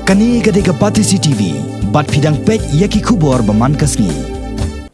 Kani gadega Patisi TV, bat fidang pek Ïakhih kubor baman kasni.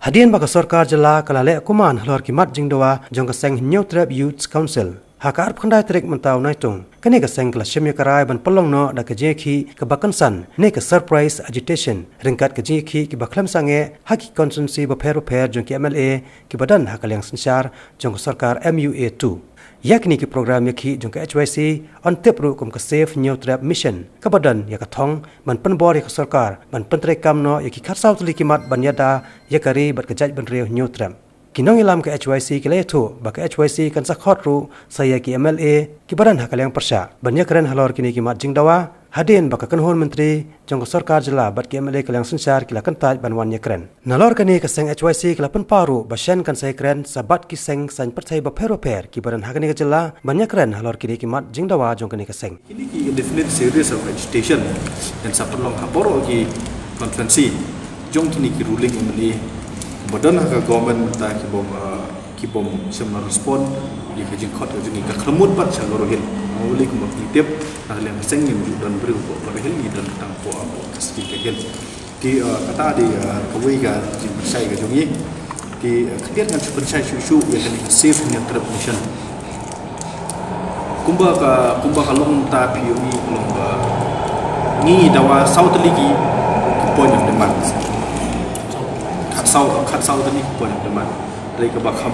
Hadian baka sarkar jala kalale kuman halor kimat jingdoa jong kaseng Hynniewtrep Youth Council. Hakar pkandai trek mentau naitung. Kani kaseng kala shemya karai ban pelong no da Ïakhih ke bakansan ne ke surprise agitation. Ringkat Ïakhih ke baklam sange haki konsensi baper jong ki MLA ki badan hakal yang sensar jong sarkar MUA2. Yakni ki program Ïakhih jong ke HYC on tepru kum ke safe Hynniewtrep mission ke badan ya kathong ban penbor ya sarkar ban pentrekam no Ïakhih khatsau tuli kimat ban Ïada yakari bat ke Jaidbynriew Hynniewtrep. Kinong ilam ke HYC ke leto ba ke HYC kan sakhot ru saya ki MLA ki badan hakal yang persya ban yakren halor kini kimat jingdawa hadin baka kanhon menteri jong sarkar jela bat ki MLA kalang sensar kila kentaj ban wan yakren nalor kani ke seng HYC kila pen paru basyan kan sai kren sabat ki seng san percaya ba per ki badan hakani ke jela ban yakren halor kini kimat jingdawa jong kani ke seng ini ki definite series of agitation dan saperlong haboro ki konferensi jong kini ki ruling MLA badan hak government ta ki bom semna respon di ke jingkot jeng ka klemut bat salorohin oleh ke motip ahli yang seng yang dan beri ko perhel ni dan tang ko abo kasti ke gel ki kata di kawai ga jin persai ga jongi ki kedian kan persai susu yang kan safe Hynniewtrep mission kumba ka long ta POE long ni dawa south ligi point of demand kat sau tadi pun teman dari ke bakam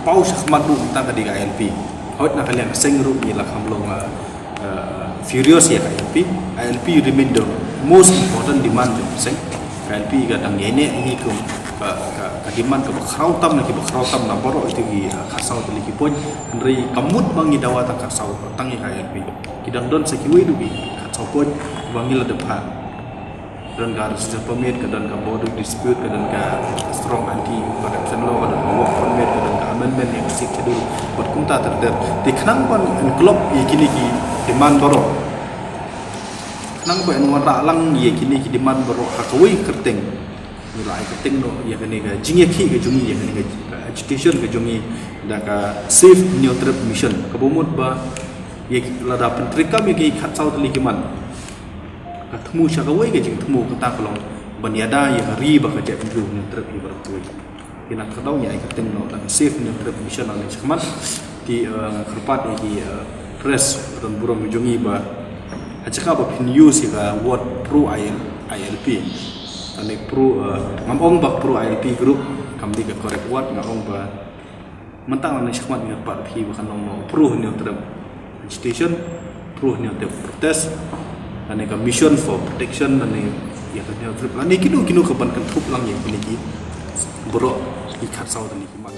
pau syahmat ru tang ka diga ILP hot na kalian seng ru ni la kham long furious ya ILP remain the most important demand seng ILP ga dang ne ni ke ka demand ke bakrau tam na ki bakrau tam na boro itu gi kat sau tadi ki pun dari kamut bangi dawa tang kat sau tang ILP kidang don sekiwe du bi kat sau pun bangi la depan dan harus permit ke dan border dispute ke dan strong anti corruption law dan work permit ke dan amendment yang sik dulu buat kunta terder di kenang pun klub kini ki demand baru nang pun wara lang ye kini ki demand baru hakoi kerteng nilai kerteng no ya kini ga Ïakhih ke jungi ya kini ga agitation ke jungi da ka safe Hynniewtrep mission kabumut ba ye lada pentrikam ye ki khatsau tali kiman ketemu syakawai ke ketemu kata kalau ban Ïada yang riba ke Jaidbynriew Hynniewtrep ibaratui ina kadau nya ikaten no dan safe Hynniewtrep mission ala chakmat di kerpat di press dan burung jungi ba acaka ba news ya word pro ILP ane pro ngamong ba pro ILP group kam di ke correct word ngamong ba mentang ala chakmat ni pat phi ba kanong pro Hynniewtrep agitation pro Hynniewtrep protest ane ka mission for protection ane ya Hynniewtrep ane kinu ke ban kan thup lang yang pilih borok ikat sau tadi kimat